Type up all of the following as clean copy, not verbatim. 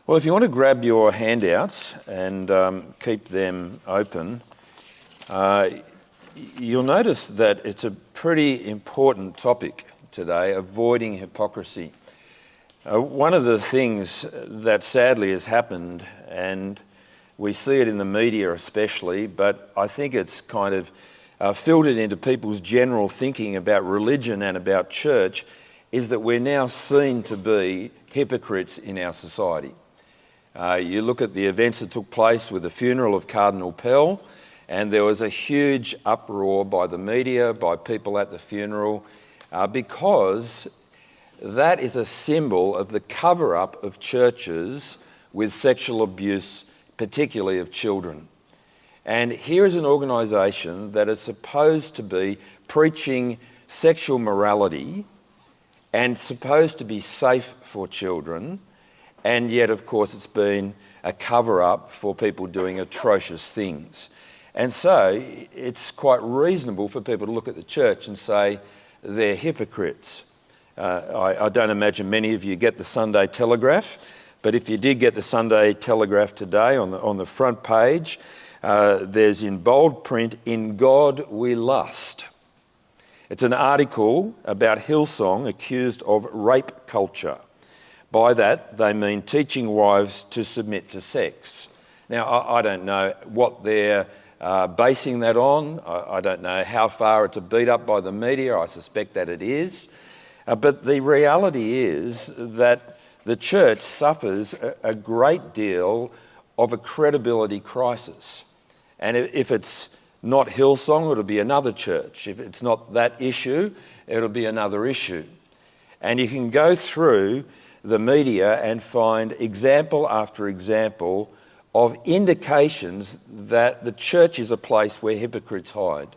Well, if you want to grab your handouts and keep them open, you'll notice that it's a pretty important topic today, avoiding hypocrisy. One of the things that sadly has happened, and we see it in the media especially, but I think it's kind of filtered into people's general thinking about religion and about church, is that we're now seen to be hypocrites in our society. You look at the events that took place with the funeral of Cardinal Pell, and there was a huge uproar by the media, by people at the funeral, because that is a symbol of the cover-up of churches with sexual abuse, particularly of children. And here is an organisation that is supposed to be preaching sexual morality and supposed to be safe for children, and yet, of course, it's been a cover-up for people doing atrocious things. And so it's quite reasonable for people to look at the church and say they're hypocrites. I don't imagine many of you get the Sunday Telegraph, but if you did get the Sunday Telegraph today, on the front page, there's in bold print, "In God We Lust." It's an article about Hillsong accused of rape culture. By that, they mean teaching wives to submit to sex. Now, I don't know what they're basing that on. I don't know how far it's beat up by the media. I suspect that it is. But the reality is that the church suffers a great deal of a credibility crisis. And if it's not Hillsong, it'll be another church. If it's not that issue, it'll be another issue. And you can go through the media and find example after example of indications that the church is a place where hypocrites hide.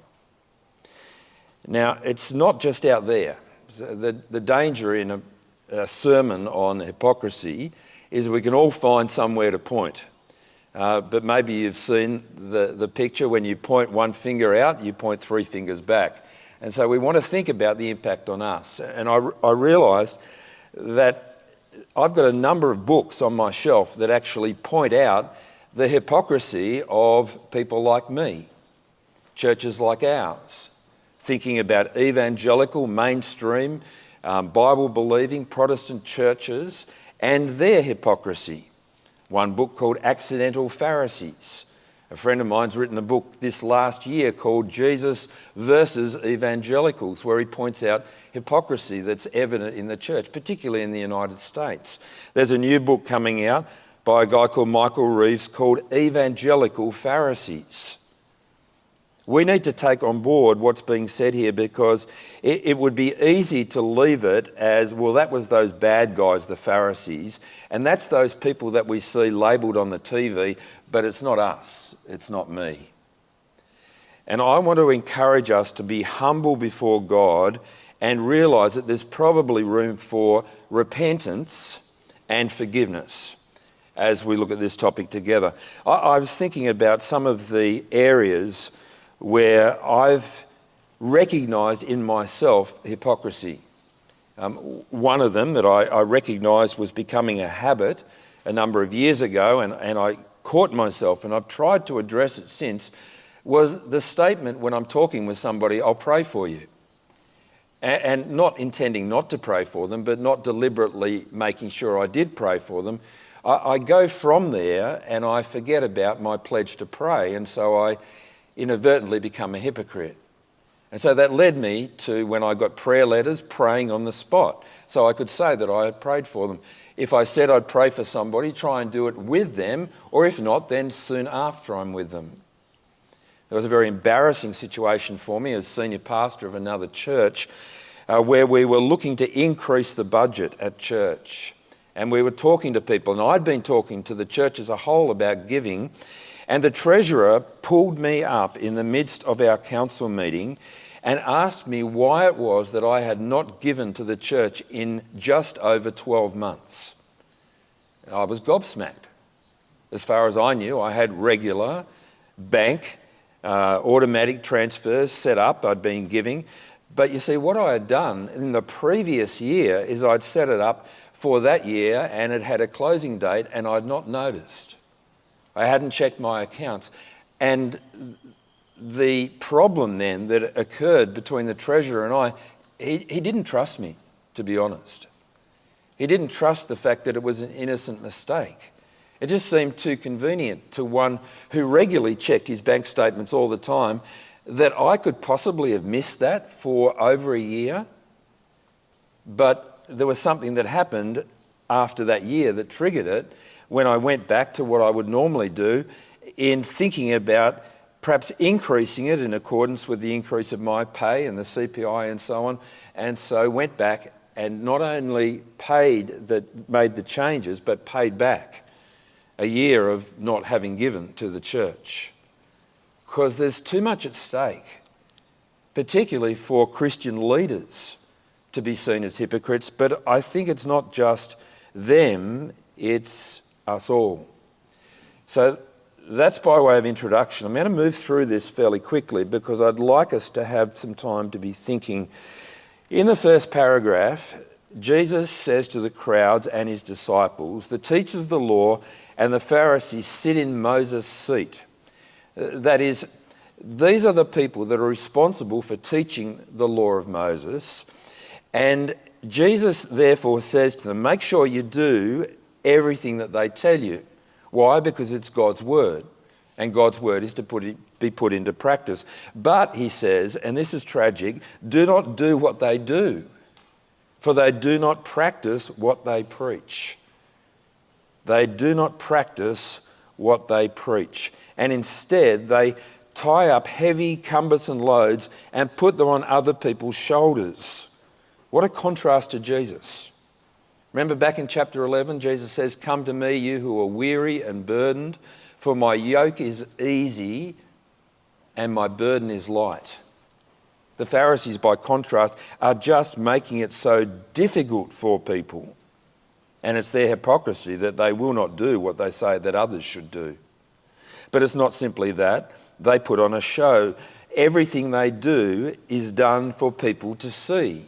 Now, it's not just out there. The danger in a sermon on hypocrisy is we can all find somewhere to point. But maybe you've seen the picture. When you point one finger out, you point three fingers back. And so we want to think about the impact on us. And I realised that I've got a number of books on my shelf that actually point out the hypocrisy of people like me, churches like ours, thinking about evangelical, mainstream, Bible-believing Protestant churches and their hypocrisy. One book called Accidental Pharisees. A friend of mine's written a book this last year called Jesus versus Evangelicals, where he points out hypocrisy that's evident in the church, particularly in the United States. There's a new book coming out by a guy called Michael Reeves called Evangelical Pharisees. We need to take on board what's being said here, because it would be easy to leave it as, well, that was those bad guys, the Pharisees, and that's those people that we see labelled on the TV, but it's not us, it's not me. And I want to encourage us to be humble before God and realise that there's probably room for repentance and forgiveness as we look at this topic together. I was thinking about some of the areas where I've recognised in myself hypocrisy. One of them that I recognised was becoming a habit a number of years ago, and I caught myself, and I've tried to address it since, was the statement when I'm talking with somebody, "I'll pray for you." And not intending not to pray for them, but not deliberately making sure I did pray for them. I go from there and I forget about my pledge to pray, and so I inadvertently become a hypocrite. And so that led me to, when I got prayer letters, praying on the spot. So I could say that I had prayed for them. If I said I'd pray for somebody, try and do it with them, or if not, then soon after I'm with them. There was a very embarrassing situation for me as senior pastor of another church where we were looking to increase the budget at church. And we were talking to people, and I'd been talking to the church as a whole about giving, and the treasurer pulled me up in the midst of our council meeting and asked me why it was that I had not given to the church in just over 12 months. And I was gobsmacked. As far as I knew, I had regular bank automatic transfers set up. I'd been giving. But you see, what I had done in the previous year is I'd set it up for that year, and it had a closing date, and I'd not noticed. I hadn't checked my accounts. And the problem then that occurred between the treasurer and I, he didn't trust me, to be honest. He didn't trust the fact that it was an innocent mistake. It just seemed too convenient to one who regularly checked his bank statements all the time that I could possibly have missed that for over a year. But there was something that happened after that year that triggered it when I went back to what I would normally do in thinking about perhaps increasing it in accordance with the increase of my pay and the CPI and so on. And so went back and not only made the changes, but paid back a year of not having given to the church. Because there's too much at stake, particularly for Christian leaders to be seen as hypocrites. But I think it's not just them, it's us all. So that's by way of introduction. I'm going to move through this fairly quickly because I'd like us to have some time to be thinking. In the first paragraph, Jesus says to the crowds and his disciples, the teachers of the law and the Pharisees sit in Moses' seat. That is, these are the people that are responsible for teaching the law of Moses. And Jesus therefore says to them, make sure you do everything that they tell you. Why? Because it's God's word, and God's word is to be put into practice. But, he says, and this is tragic, do not do what they do, for they do not practice what they preach. They do not practice what they preach. And instead, they tie up heavy, cumbersome loads and put them on other people's shoulders. What a contrast to Jesus. Remember back in chapter 11, Jesus says, come to me, you who are weary and burdened, for my yoke is easy and my burden is light. The Pharisees, by contrast, are just making it so difficult for people. And it's their hypocrisy that they will not do what they say that others should do. But it's not simply that. They put on a show. Everything they do is done for people to see,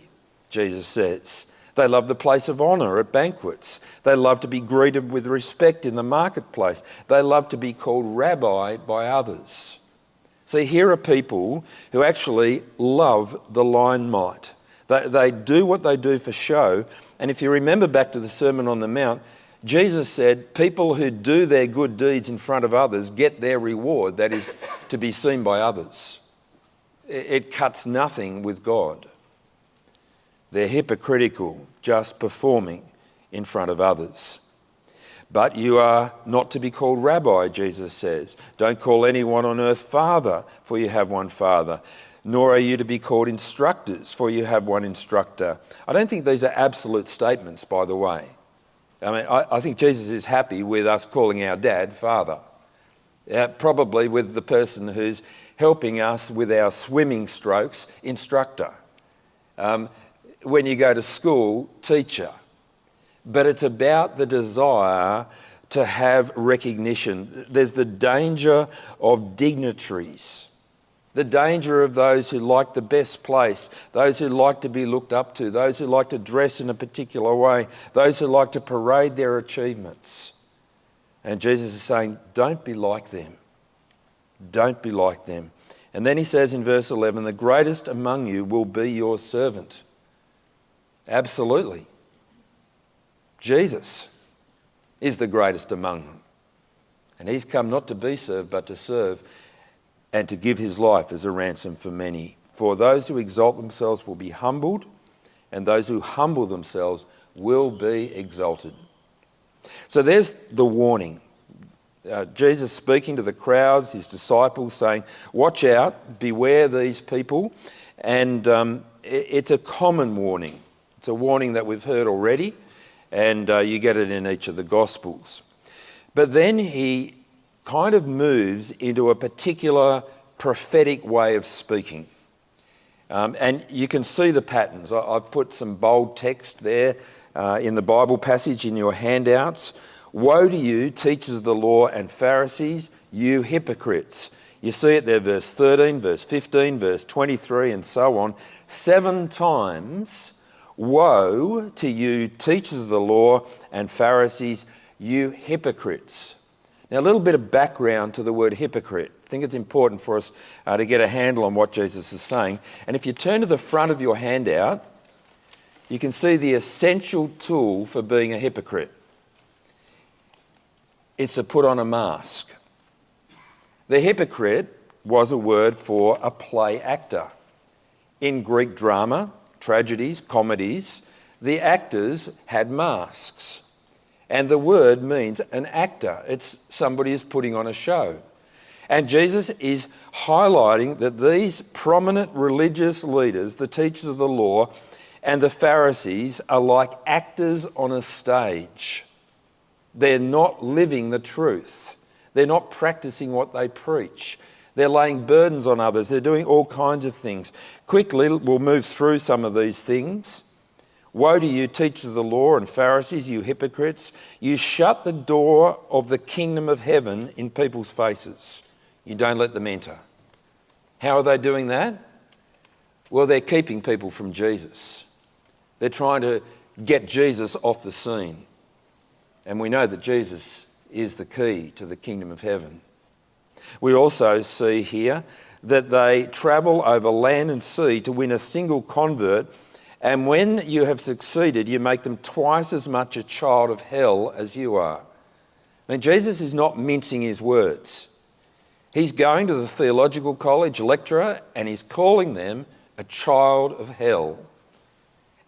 Jesus says. They love the place of honour at banquets. They love to be greeted with respect in the marketplace. They love to be called rabbi by others. See, here are people who actually love the limelight. They do what they do for show. And if you remember back to the Sermon on the Mount, Jesus said, people who do their good deeds in front of others get their reward, that is, to be seen by others. It cuts nothing with God. They're hypocritical, just performing in front of others. But you are not to be called rabbi, Jesus says. Don't call anyone on earth father, for you have one father. Nor are you to be called instructors, for you have one instructor. I don't think these are absolute statements, by the way. I mean, I think Jesus is happy with us calling our dad father. Probably with the person who's helping us with our swimming strokes, instructor. When you go to school, teacher. But it's about the desire to have recognition. There's the danger of dignitaries, the danger of those who like the best place, those who like to be looked up to, those who like to dress in a particular way, those who like to parade their achievements. And Jesus is saying, don't be like them. Don't be like them. And then he says in verse 11, the greatest among you will be your servant. Absolutely. Jesus is the greatest among them. And he's come not to be served, but to serve and to give his life as a ransom for many. For those who exalt themselves will be humbled, and those who humble themselves will be exalted. So there's the warning. Jesus speaking to the crowds, his disciples, saying, watch out, beware these people. And it's a common warning. It's a warning that we've heard already, and you get it in each of the Gospels. But then he kind of moves into a particular prophetic way of speaking. And you can see the patterns. I've put some bold text there in the Bible passage in your handouts. Woe to you, teachers of the law and Pharisees, you hypocrites. You see it there, verse 13, verse 15, verse 23, and so on. 7 times, Woe to you, teachers of the law and Pharisees, you hypocrites. Now, a little bit of background to the word hypocrite. I think it's important for us to get a handle on what Jesus is saying. And if you turn to the front of your handout, you can see the essential tool for being a hypocrite. It's to put on a mask. The hypocrite was a word for a play actor. In Greek drama, tragedies, comedies, the actors had masks. And the word means an actor. It's somebody who's putting on a show. And Jesus is highlighting that these prominent religious leaders, the teachers of the law, and the Pharisees are like actors on a stage. They're not living the truth. They're not practicing what they preach. They're laying burdens on others. They're doing all kinds of things. Quickly, we'll move through some of these things. Woe to you, teachers of the law and Pharisees, you hypocrites. You shut the door of the kingdom of heaven in people's faces. You don't let them enter. How are they doing that? Well, they're keeping people from Jesus. They're trying to get Jesus off the scene. And we know that Jesus is the key to the kingdom of heaven. We also see here that they travel over land and sea to win a single convert, and when you have succeeded, you make them twice as much a child of hell as you are. I mean, Jesus is not mincing his words. He's going to the theological college lecturer and he's calling them a child of hell.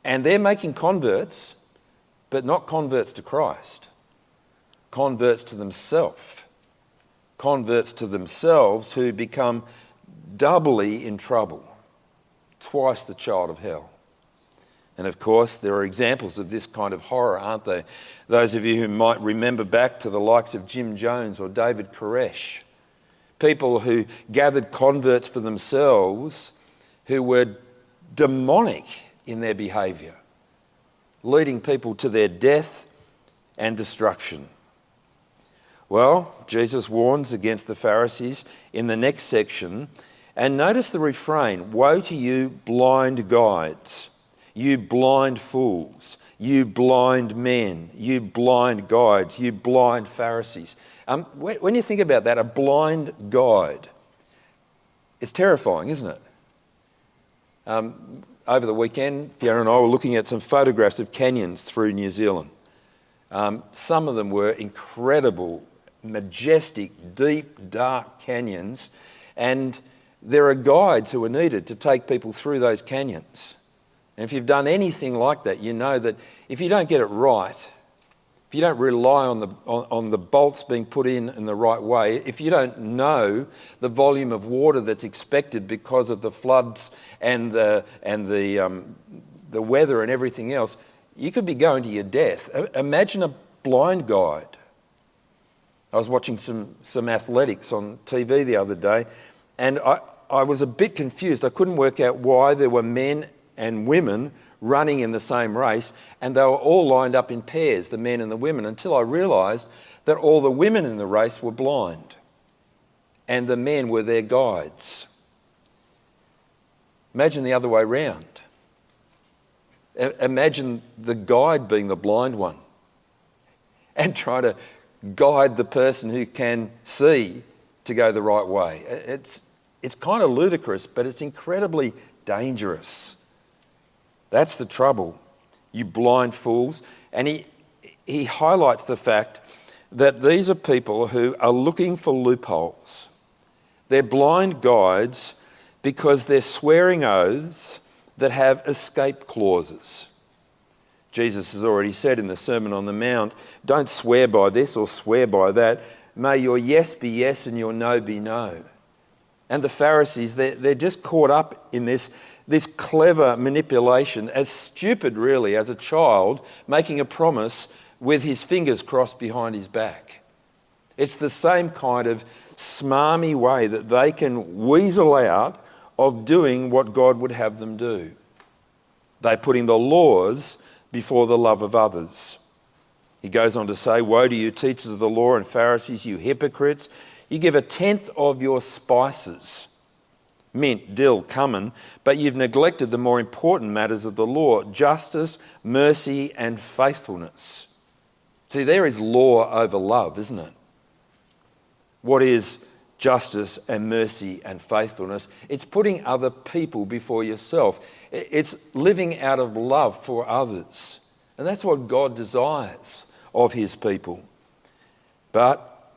And they're making converts, but not converts to Christ. Converts to themselves. Converts to themselves who become doubly in trouble. Twice the child of hell. And of course, there are examples of this kind of horror, aren't there? Those of you who might remember back to the likes of Jim Jones or David Koresh. People who gathered converts for themselves who were demonic in their behaviour, leading people to their death and destruction. Well, Jesus warns against the Pharisees in the next section. And notice the refrain, woe to you blind guides, you blind fools, you blind men, you blind guides, you blind Pharisees. When you think about that, a blind guide, it's terrifying, isn't it? Over the weekend, Fiona and I were looking at some photographs of canyons through New Zealand. Some of them were incredible, majestic, deep, dark canyons, and there are guides who are needed to take people through those canyons. And if you've done anything like that, you know that if you don't get it right, if you don't rely on the bolts being put in the right way, if you don't know the volume of water that's expected because of the floods and the weather and everything else, you could be going to your death. Imagine a blind guide. I was watching some athletics on TV the other day, and I was a bit confused. I couldn't work out why there were men and women running in the same race, and they were all lined up in pairs, the men and the women, until I realised that all the women in the race were blind, and the men were their guides. Imagine the other way round. Imagine the guide being the blind one and trying to guide the person who can see to go the right way. It's kind of ludicrous, but it's incredibly dangerous. That's the trouble, you blind fools. And he highlights the fact that these are people who are looking for loopholes. They're blind guides because they're swearing oaths that have escape clauses. Jesus has already said in the Sermon on the Mount, don't swear by this or swear by that. May your yes be yes and your no be no. And the Pharisees, they're just caught up in this clever manipulation, as stupid really as a child making a promise with his fingers crossed behind his back. It's the same kind of smarmy way that they can weasel out of doing what God would have them do. They're putting the laws before the love of others. He goes on to say, woe to you, teachers of the law and Pharisees, you hypocrites. You give 1/10 of your spices mint, dill, cumin, but you've neglected the more important matters of the law, justice, mercy, and faithfulness. See, there is law over love, isn't it? What is justice and mercy and faithfulness? It's putting other people before yourself. It's living out of love for others. And that's what God desires of his people. But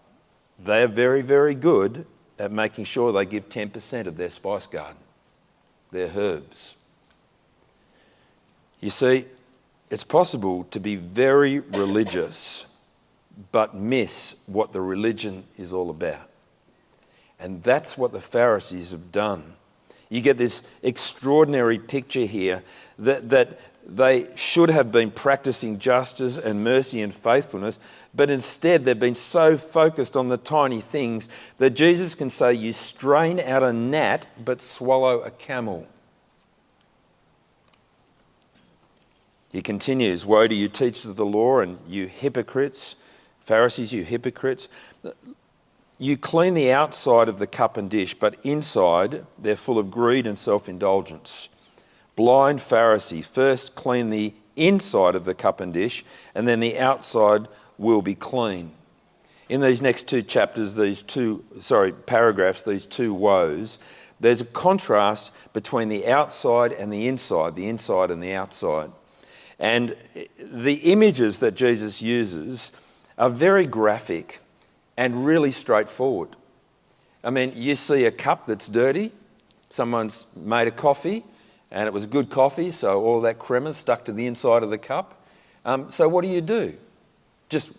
they're very, very good at making sure they give 10% of their spice garden, their herbs. You see, it's possible to be very religious but miss what the religion is all about. And that's what the Pharisees have done. You get this extraordinary picture here that they should have been practicing justice and mercy and faithfulness, but instead they've been so focused on the tiny things that Jesus can say, you strain out a gnat but swallow a camel. He continues, woe to you teachers of the law and you hypocrites, Pharisees, you hypocrites. You clean the outside of the cup and dish, but inside they're full of greed and self-indulgence. Blind Pharisee, first clean the inside of the cup and dish, and then the outside will be clean. In these next two chapters, paragraphs, these two woes, there's a contrast between the outside and the inside and the outside. And the images that Jesus uses are very graphic and really straightforward. I mean, you see a cup that's dirty, someone's made a coffee, and it was good coffee, so all that crema stuck to the inside of the cup. So what do? Just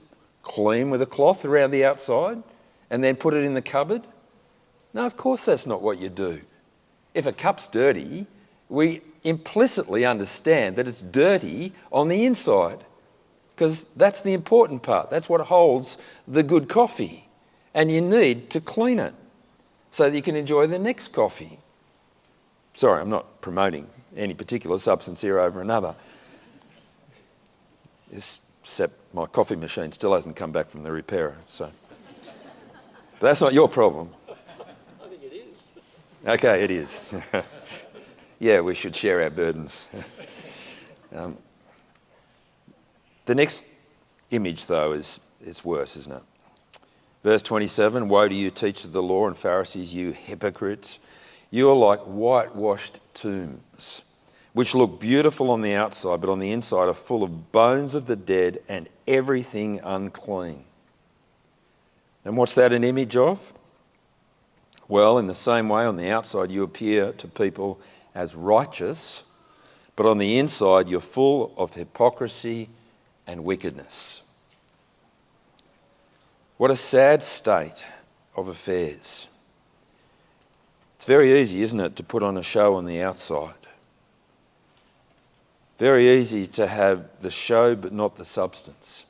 clean with a cloth around the outside and then put it in the cupboard? No, of course that's not what you do. If a cup's dirty, we implicitly understand that it's dirty on the inside, because that's the important part. That's what holds the good coffee. And you need to clean it so that you can enjoy the next coffee. Sorry, I'm not promoting any particular substance here over another. Except my coffee machine still hasn't come back from the repairer. So, but that's not your problem. I think it is. Okay, it is. Yeah, we should share our burdens. The next image, though, is worse, isn't it? Verse 27, woe to you, teachers of the law and Pharisees, you hypocrites. You are like whitewashed tombs, which look beautiful on the outside, but on the inside are full of bones of the dead and everything unclean. And what's that an image of? Well, in the same way, on the outside you appear to people as righteous, but on the inside you're full of hypocrisy and wickedness. What a sad state of affairs. It's very easy, isn't it, to put on a show on the outside. Very easy to have the show but not the substance.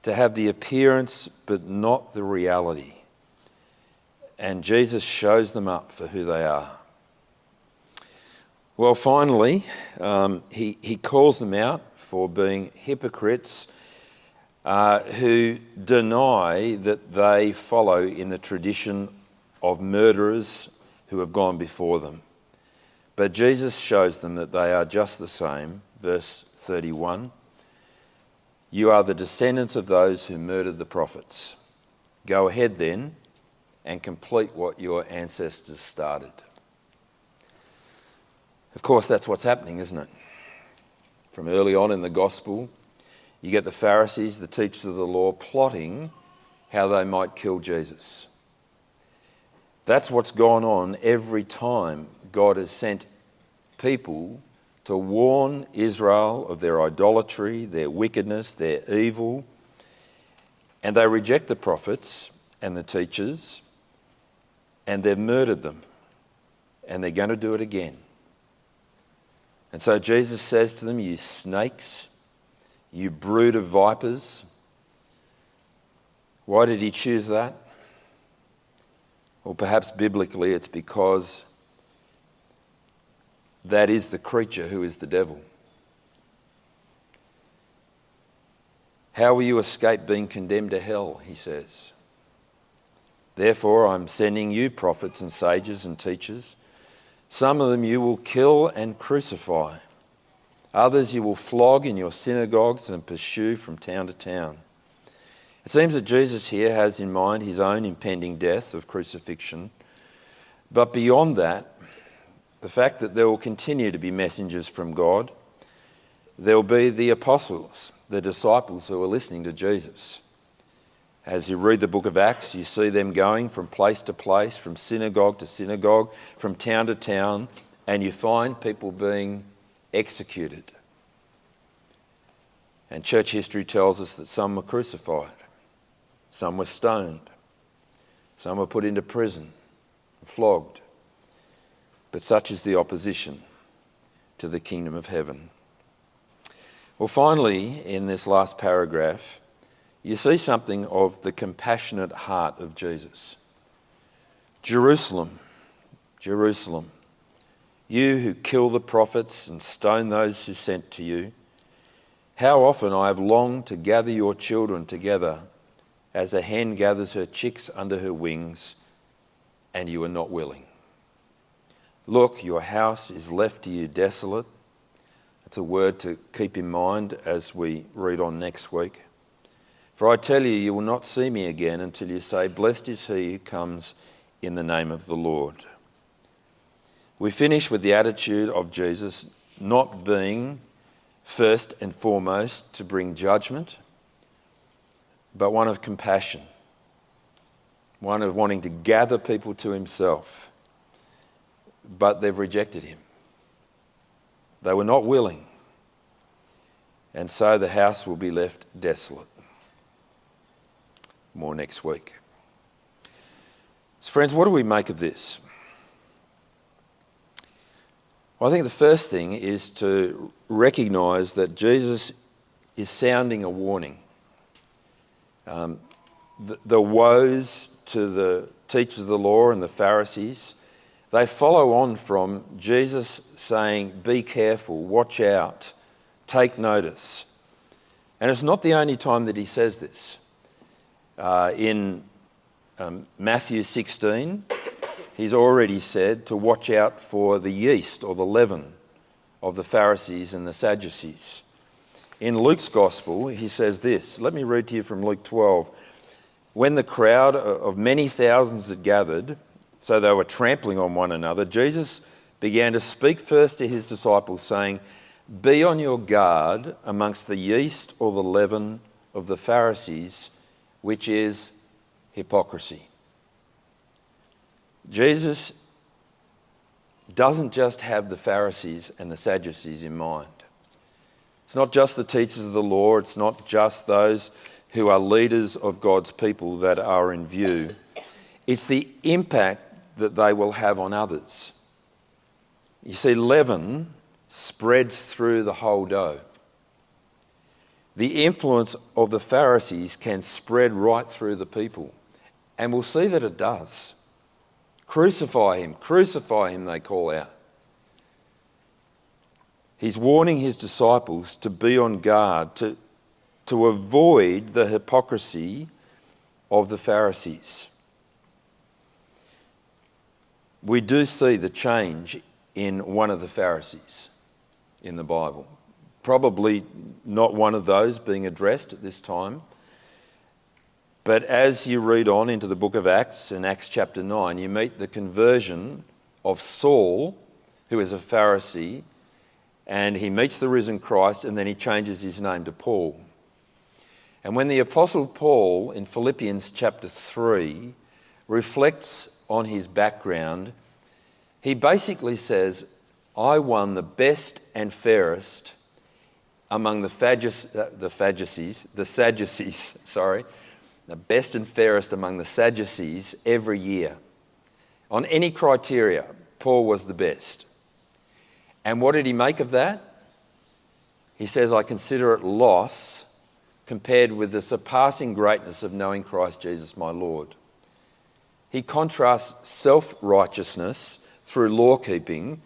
To have the appearance but not the reality. And Jesus shows them up for who they are. Well, finally, he calls them out for being hypocrites who deny that they follow in the tradition of murderers who have gone before them. But Jesus shows them that they are just the same. Verse 31, you are the descendants of those who murdered the prophets. Go ahead then and complete what your ancestors started. Of course, that's what's happening, isn't it? From early on in the gospel, you get the Pharisees, the teachers of the law, plotting how they might kill Jesus. That's what's gone on every time God has sent people to warn Israel of their idolatry, their wickedness, their evil. And they reject the prophets and the teachers, and they've murdered them. And they're going to do it again. And so Jesus says to them, you snakes, you brood of vipers. Why did he choose that? Well, perhaps biblically it's because that is the creature who is the devil. How will you escape being condemned to hell, he says. Therefore, I'm sending you prophets and sages and teachers. Some of them you will kill and crucify. Others you will flog in your synagogues and pursue from town to town. It seems that Jesus here has in mind his own impending death of crucifixion. But beyond that, the fact that there will continue to be messengers from God, there will be the apostles, the disciples who are listening to Jesus. As you read the book of Acts, you see them going from place to place, from synagogue to synagogue, from town to town, and you find people being executed. And church history tells us that some were crucified, some were stoned, some were put into prison, flogged. But such is the opposition to the kingdom of heaven. Well, finally, in this last paragraph, you see something of the compassionate heart of Jesus. Jerusalem, Jerusalem, you who kill the prophets and stone those who sent to you, how often I have longed to gather your children together as a hen gathers her chicks under her wings, and you are not willing. Look, your house is left to you desolate. That's a word to keep in mind as we read on next week. For I tell you, you will not see me again until you say, blessed is he who comes in the name of the Lord. We finish with the attitude of Jesus not being first and foremost to bring judgment, but one of compassion, one of wanting to gather people to himself. But they've rejected him. They were not willing. And so the house will be left desolate. More next week. So friends, what do we make of this? Well, I think the first thing is to recognise that Jesus is sounding a warning. The woes to the teachers of the law and the Pharisees, they follow on from Jesus saying, be careful, watch out, take notice. And it's not the only time that he says this. In Matthew 16, he's already said to watch out for the yeast or the leaven of the Pharisees and the Sadducees. In Luke's Gospel, he says this. Let me read to you from Luke 12. When the crowd of many thousands had gathered, so they were trampling on one another, Jesus began to speak first to his disciples, saying, be on your guard amongst the yeast or the leaven of the Pharisees, which is hypocrisy. Jesus doesn't just have the Pharisees and the Sadducees in mind. It's not just the teachers of the law, it's not just those who are leaders of God's people that are in view. It's the impact that they will have on others. You see, leaven spreads through the whole dough. The influence of the Pharisees can spread right through the people. And we'll see that it does. Crucify him, they call out. He's warning his disciples to be on guard, to avoid the hypocrisy of the Pharisees. We do see the change in one of the Pharisees in the Bible. Probably not one of those being addressed at this time. But as you read on into the book of Acts, in Acts chapter 9, you meet the conversion of Saul, who is a Pharisee, and he meets the risen Christ, and then he changes his name to Paul. And when the Apostle Paul, in Philippians chapter 3, reflects on his background, he basically says, I won the best and fairest among the Sadducees, the best and fairest among the Sadducees every year. On any criteria, Paul was the best. And what did he make of that? He says, I consider it loss compared with the surpassing greatness of knowing Christ Jesus my Lord. He contrasts self-righteousness through law-keeping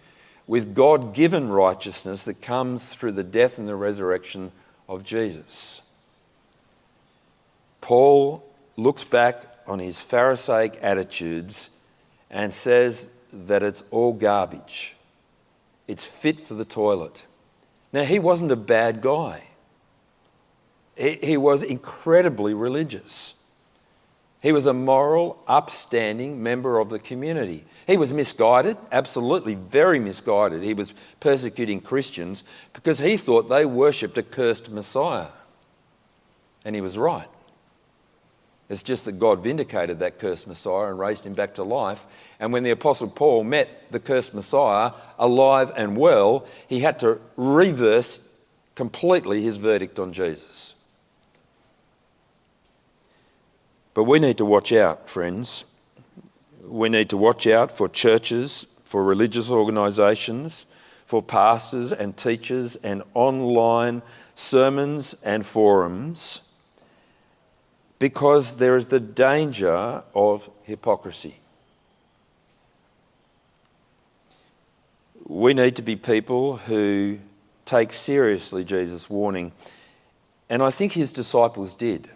with God-given righteousness that comes through the death and the resurrection of Jesus. Paul looks back on his Pharisaic attitudes and says that it's all garbage. It's fit for the toilet. Now, he wasn't a bad guy. He was incredibly religious. He was a moral, upstanding member of the community. He was misguided, absolutely very misguided. He was persecuting Christians because he thought they worshipped a cursed Messiah. And he was right. It's just that God vindicated that cursed Messiah and raised him back to life. And when the Apostle Paul met the cursed Messiah alive and well, he had to reverse completely his verdict on Jesus. But we need to watch out, friends. We need to watch out for churches, for religious organisations, for pastors and teachers and online sermons and forums, because there is the danger of hypocrisy. We need to be people who take seriously Jesus' warning, and I think his disciples did.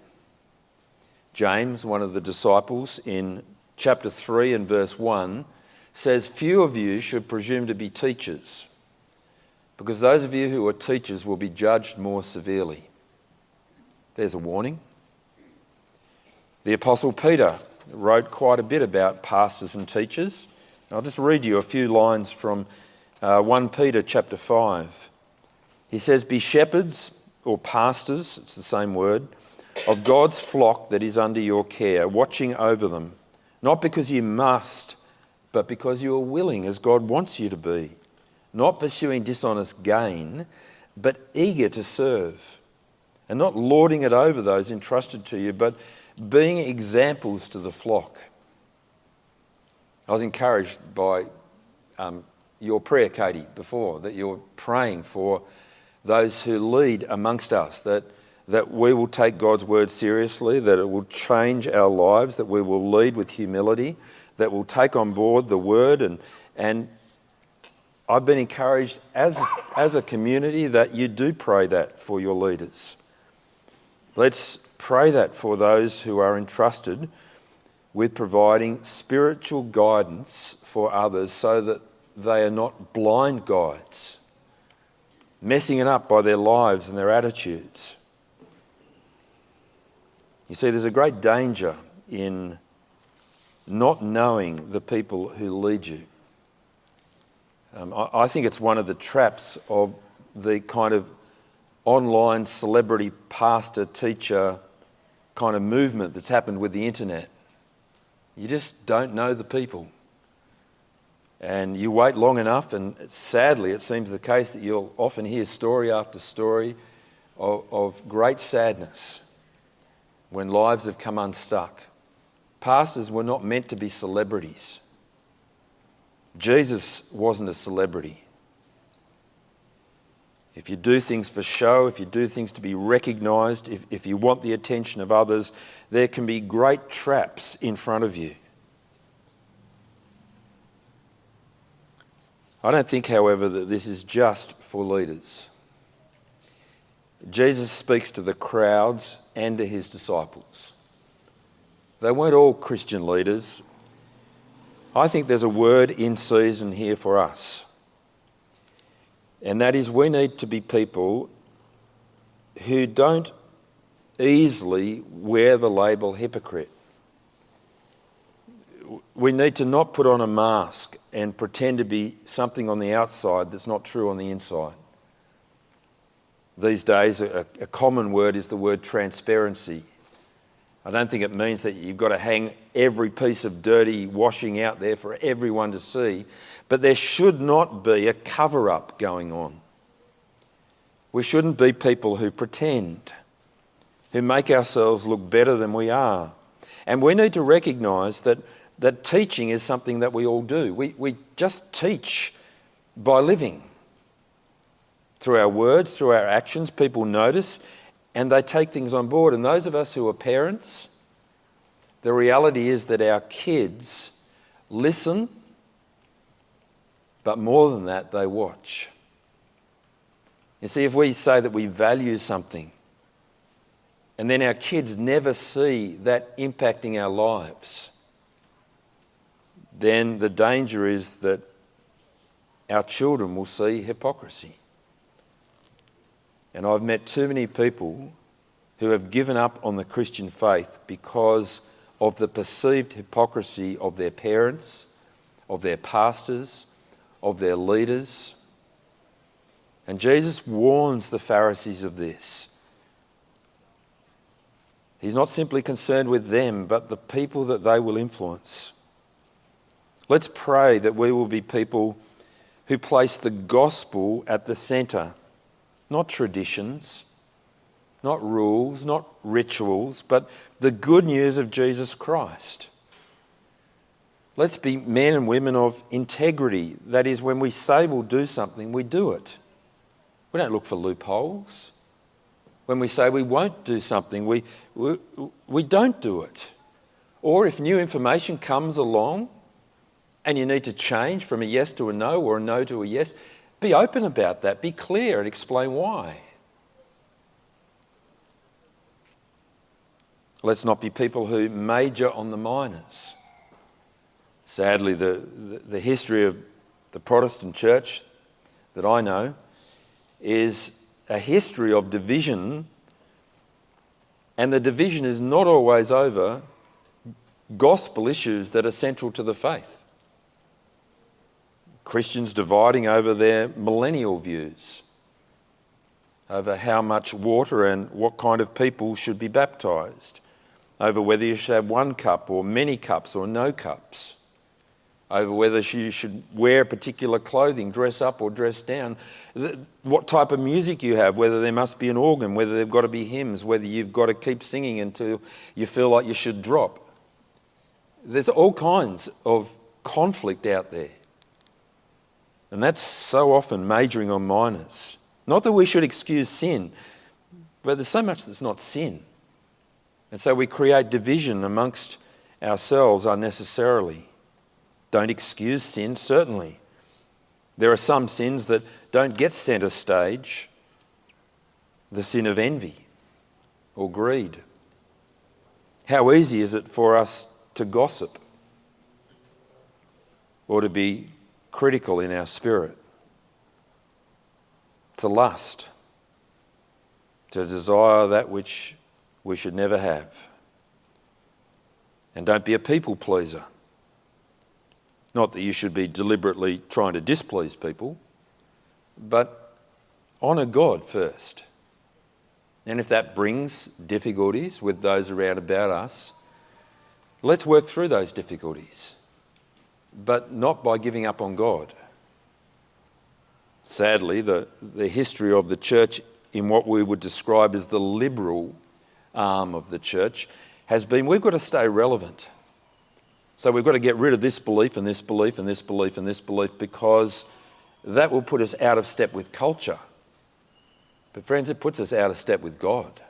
James, one of the disciples, in chapter 3 and verse 1, says, "Few of you should presume to be teachers, because those of you who are teachers will be judged more severely." There's a warning. The Apostle Peter wrote quite a bit about pastors and teachers. I'll just read you a few lines from 1 Peter chapter 5. He says, "Be shepherds," or pastors, it's the same word, "of God's flock that is under your care, watching over them, not because you must, but because you are willing, as God wants you to be, not pursuing dishonest gain, but eager to serve, and not lording it over those entrusted to you, but being examples to the flock." I was encouraged by your prayer, Katie, before, that you're praying for those who lead amongst us, that we will take God's word seriously, that it will change our lives, that we will lead with humility, that we'll take on board the word. And I've been encouraged as a community that you do pray that for your leaders. Let's pray that for those who are entrusted with providing spiritual guidance for others, so that they are not blind guides, messing it up by their lives and their attitudes. You see, there's a great danger in not knowing the people who lead you. I think it's one of the traps of the kind of online celebrity pastor teacher kind of movement that's happened with the internet. You just don't know the people. And you wait long enough, and sadly it seems the case that you'll often hear story after story of great sadness when lives have come unstuck. Pastors were not meant to be celebrities. Jesus wasn't a celebrity. If you do things for show, if you do things to be recognised, if you want the attention of others, there can be great traps in front of you. I don't think, however, that this is just for leaders. Jesus speaks to the crowds and to his disciples. They weren't all Christian leaders. I think there's a word in season here for us. And that is, we need to be people who don't easily wear the label hypocrite. We need to not put on a mask and pretend to be something on the outside that's not true on the inside. These days, a common word is the word transparency. I don't think it means that you've got to hang every piece of dirty washing out there for everyone to see, but there should not be a cover-up going on. We shouldn't be people who pretend, who make ourselves look better than we are. And we need to recognise that teaching is something that we all do. We just teach by living. Through our words, through our actions, people notice and they take things on board. And those of us who are parents, the reality is that our kids listen, but more than that, they watch. You see, if we say that we value something and then our kids never see that impacting our lives, then the danger is that our children will see hypocrisy. And I've met too many people who have given up on the Christian faith because of the perceived hypocrisy of their parents, of their pastors, of their leaders. And Jesus warns the Pharisees of this. He's not simply concerned with them, but the people that they will influence. Let's pray that we will be people who place the gospel at the centre, not traditions, not rules, not rituals, but the good news of Jesus Christ. Let's be men and women of integrity. That is, when we say we'll do something, we do it. We don't look for loopholes. When we say we won't do something, we don't do it. Or if new information comes along and you need to change from a yes to a no or a no to a yes, be open about that. Be clear and explain why. Let's not be people who major on the minors. Sadly, the history of the Protestant church that I know is a history of division, and the division is not always over gospel issues that are central to the faith. Christians dividing over their millennial views, over how much water and what kind of people should be baptised, over whether you should have one cup or many cups or no cups, over whether you should wear particular clothing, dress up or dress down, what type of music you have, whether there must be an organ, whether there've got to be hymns, whether you've got to keep singing until you feel like you should drop. There's all kinds of conflict out there. And that's so often majoring on minors. Not that we should excuse sin, but there's so much that's not sin. And so we create division amongst ourselves unnecessarily. Don't excuse sin, certainly. There are some sins that don't get centre stage. The sin of envy or greed. How easy is it for us to gossip or to be critical in our spirit, to lust, to desire that which we should never have. And don't be a people pleaser. Not that you should be deliberately trying to displease people, but honour God first. And if that brings difficulties with those around about us, let's work through those difficulties, but not by giving up on God. Sadly, the history of the church in what we would describe as the liberal arm of the church has been, we've got to stay relevant. So we've got to get rid of this belief and this belief and this belief and this belief, because that will put us out of step with culture. But friends, it puts us out of step with God.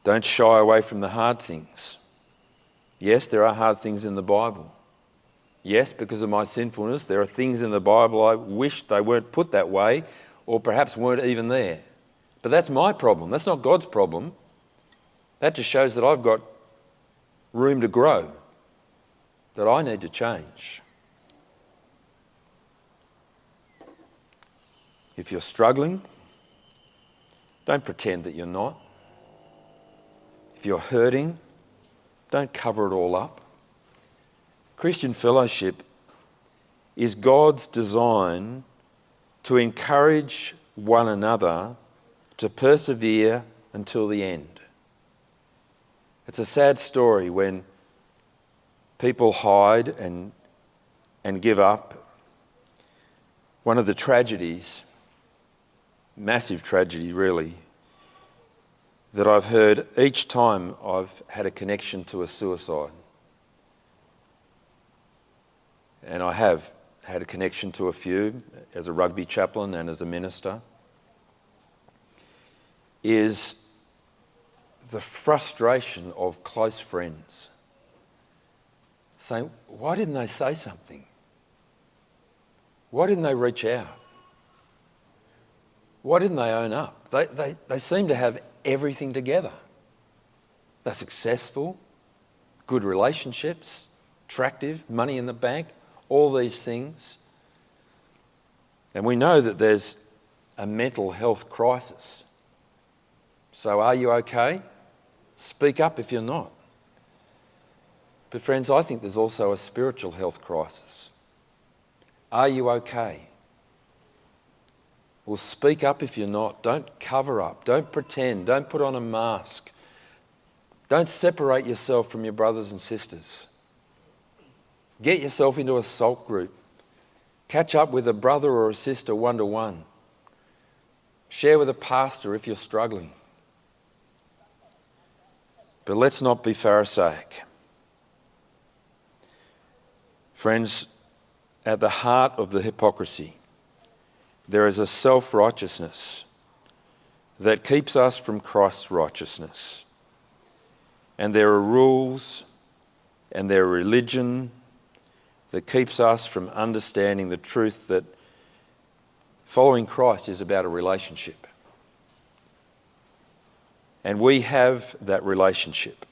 Don't shy away from the hard things. Yes, there are hard things in the Bible. Yes, because of my sinfulness, there are things in the Bible I wish they weren't put that way, or perhaps weren't even there. But that's my problem. That's not God's problem. That just shows that I've got room to grow, that I need to change. If you're struggling, don't pretend that you're not. If you're hurting, don't cover it all up. Christian fellowship is God's design to encourage one another to persevere until the end. It's a sad story when people hide and give up. One of the tragedies, massive tragedy really, that I've heard each time I've had a connection to a suicide. And I have had a connection to a few as a rugby chaplain and as a minister, is the frustration of close friends saying, why didn't they say something? Why didn't they reach out? Why didn't they own up? They seem to have everything together. They're successful, good relationships, attractive, money in the bank, all these things. And we know that there's a mental health crisis. So are you okay? Speak up if you're not. But friends, I think there's also a spiritual health crisis. Are you okay? Well, speak up if you're not. Don't cover up. Don't pretend. Don't put on a mask. Don't separate yourself from your brothers and sisters. Get yourself into a salt group. Catch up with a brother or a sister one-to-one. Share with a pastor if you're struggling. But let's not be Pharisaic. Friends, at the heart of the hypocrisy, there is a self-righteousness that keeps us from Christ's righteousness. And there are rules and there are religion that keeps us from understanding the truth that following Christ is about a relationship. And we have that relationship.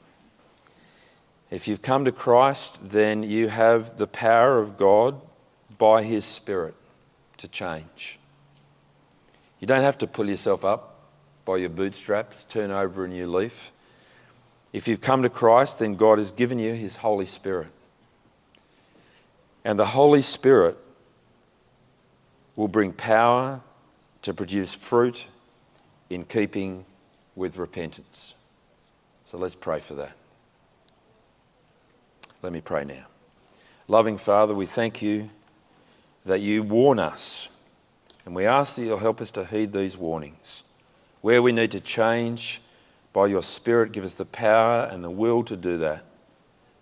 If you've come to Christ, then you have the power of God by His Spirit to change. You don't have to pull yourself up by your bootstraps, turn over a new leaf. If you've come to Christ, then God has given you His Holy Spirit. And the Holy Spirit will bring power to produce fruit in keeping with repentance. So let's pray for that. Let me pray now. Loving Father, we thank you that you warn us, and we ask that you'll help us to heed these warnings. Where we need to change, by your Spirit, give us the power and the will to do that.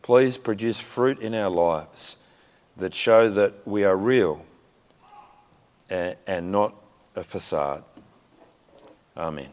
Please produce fruit in our lives that show that we are real and not a facade. Amen.